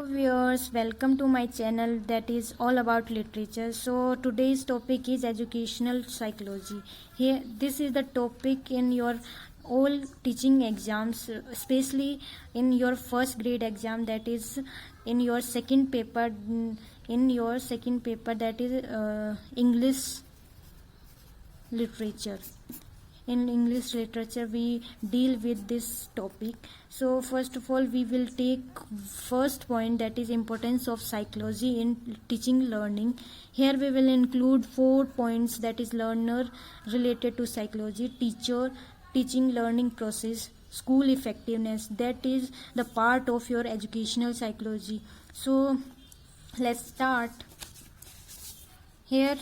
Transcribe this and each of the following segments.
viewers, welcome to my channel that is all about literature. So today's topic is educational psychology. Here this is the topic in your all teaching exams, especially in your first grade exam, that is in your second paper, that is English literature. In English literature we deal with this topic. So first of all we will take first point, that is importance of psychology in teaching learning. Here we will include 4 points, that is learner related to psychology, teacher, teaching learning process, school effectiveness, that is the part of your educational psychology. So let's start. Here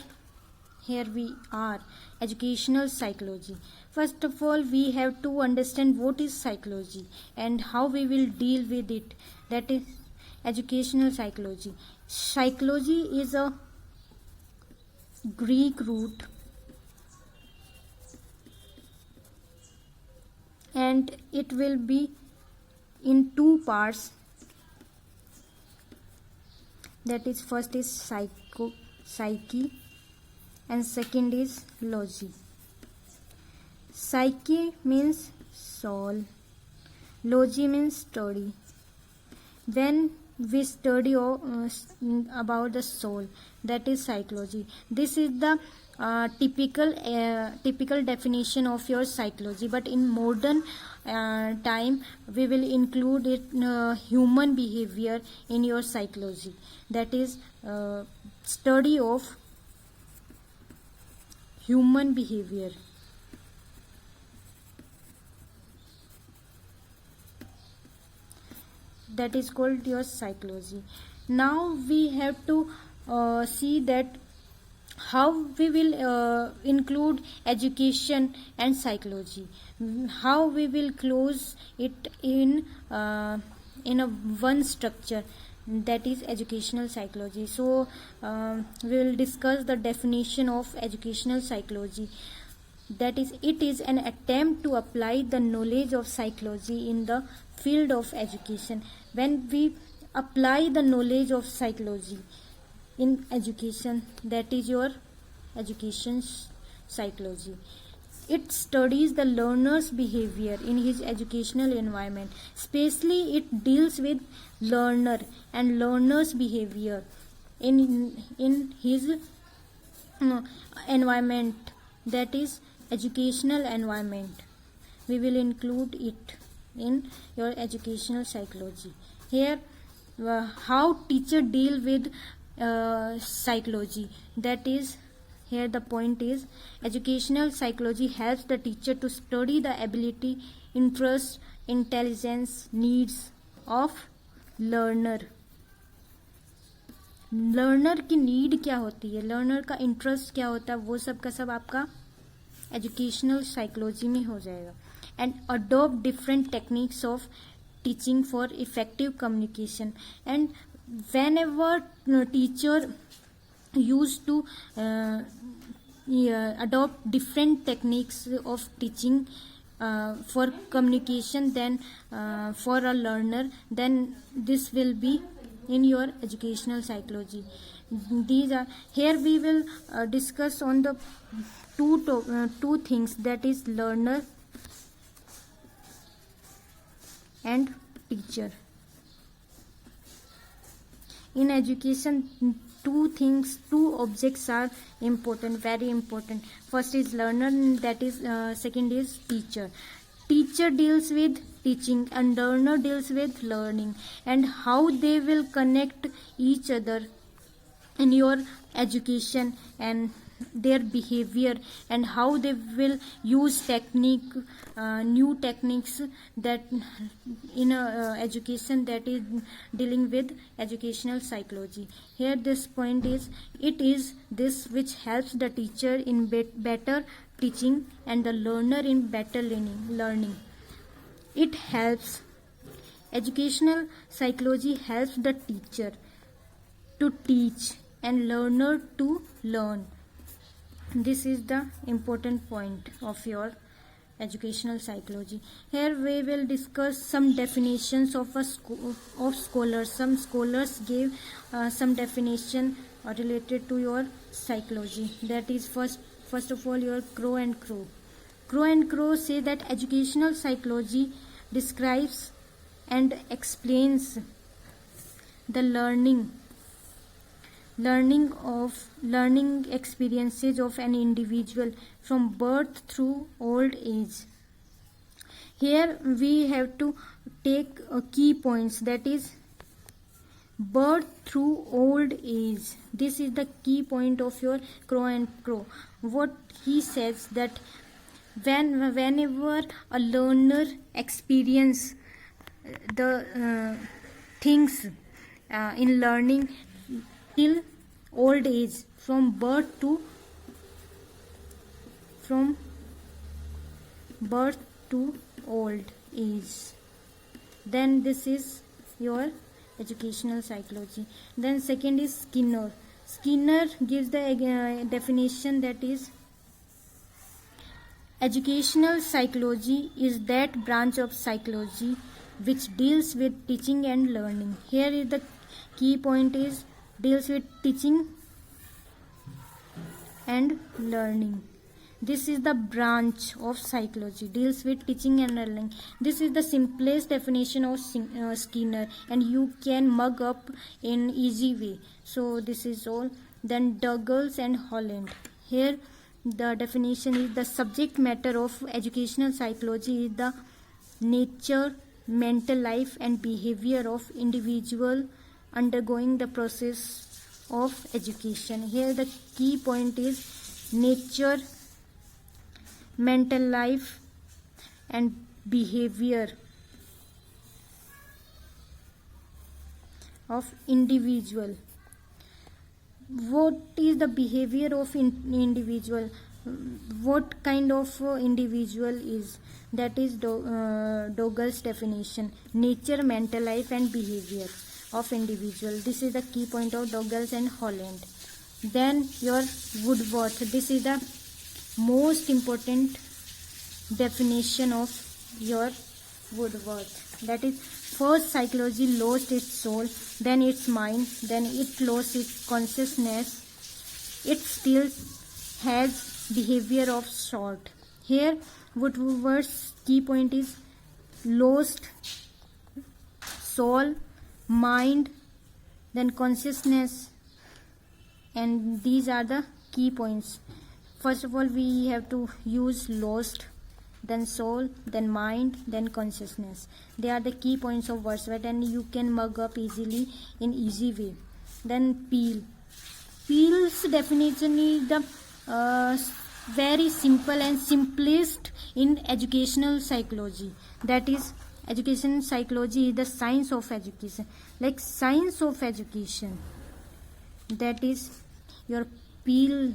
we are, educational psychology. First of all we have to understand what is psychology and how we will deal with it. That is educational psychology. Psychology is a Greek root and it will be in 2 parts. That is, first is psyche and second is logy. Psyche means soul, logy means study. When we study about the soul, that is psychology. This is the typical definition of your psychology, but in modern time we will include it human behavior in your psychology. That is study of human behavior. That is called your psychology. Now we have to see that how we will include education and psychology, how we will close it in a one structure, that is educational psychology. So we will discuss the definition of educational psychology. That is, it is an attempt to apply the knowledge of psychology in the field of education. When we apply the knowledge of psychology in education, that is your education psychology. It studies the learner's behavior in his educational environment. Especially it deals with learner and learner's behavior in his environment, that is educational environment. We will include it in your educational psychology. Here how teacher deal with psychology, that is, here the point is educational psychology helps the teacher to study the ability, interest, intelligence, needs of learner. Learner की need क्या होती है, learner का interest क्या होता है, वो सब का सब आपका एजुकेशनल साइकोलॉजी में हो जाएगा. And adopt different techniques of teaching for effective communication. And whenever teacher use to adopt different techniques of teaching for communication, then for a learner, then this will be in your educational psychology. These are, here we will discuss on the two things, that is learner and teacher. In education, two objects are important, very important. First is learner, that is second is teacher. Teacher deals with teaching and learner deals with learning, and how they will connect each other in your education and their behavior, and how they will use new techniques that in education, that is dealing with educational psychology. Here this point is, it is this which helps the teacher in better teaching and the learner in better learning. It helps, educational psychology helps the teacher to teach and learner to learn. This is the important point of your educational psychology. Here we will discuss some definitions of of scholars. Some scholars gave some definition related to your psychology. That is first of all your Crow and Crow. Crow and Crow say that educational psychology describes and explains the learning experiences of an individual from birth through old age. Here we have to take key points, that is birth through old age. This is the key point of your Crow and Crow. What he says that whenever a learner experience the things in learning till old age, from birth to old age, then this is your educational psychology. Then second is Skinner gives the definition, that is educational psychology is that branch of psychology which deals with teaching and learning. Here is the key point, is deals with teaching and learning. This is the branch of psychology, deals with teaching and learning. This is the simplest definition of Skinner, and you can mug up in easy way. So this is all. Then Douglas and Holland. Here the definition is the subject matter of educational psychology is the nature, mental life and behavior of individual undergoing the process of education. Here the key point is nature, mental life and behavior of individual. What is the behavior of individual? What kind of individual is? That is Douglas definition, nature, mental life and behavior of individual. This is the key point of Douglas and Holland. Then your Woodworth. This is the most important definition of your Woodworth. That is, first psychology lost its soul, then its mind, then it lost its consciousness. It still has behavior of sort. Here Woodworth's key point is lost soul, mind, then consciousness, and these are the key points. First of all, we have to use lost, then soul, then mind, then consciousness. They are the key points of Wordsworth, and you can mug up easily in easy way. Then Peel's definition is the very simple and simplest in educational psychology. That is, education psychology is the science of education, like science of education. That is your Peel's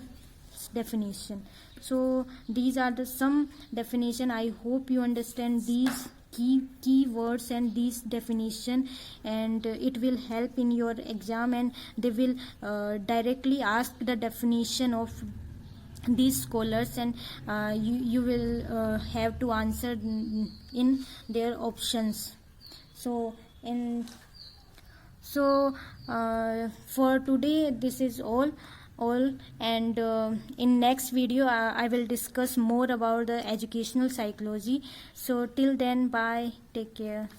definition. So these are the some definition. I hope you understand these key words and these definition, and it will help in your exam, and they will directly ask the definition of these scholars, and you will have to answer in their options. So for today this is all, and in next video I will discuss more about the educational psychology. So till then, bye, take care.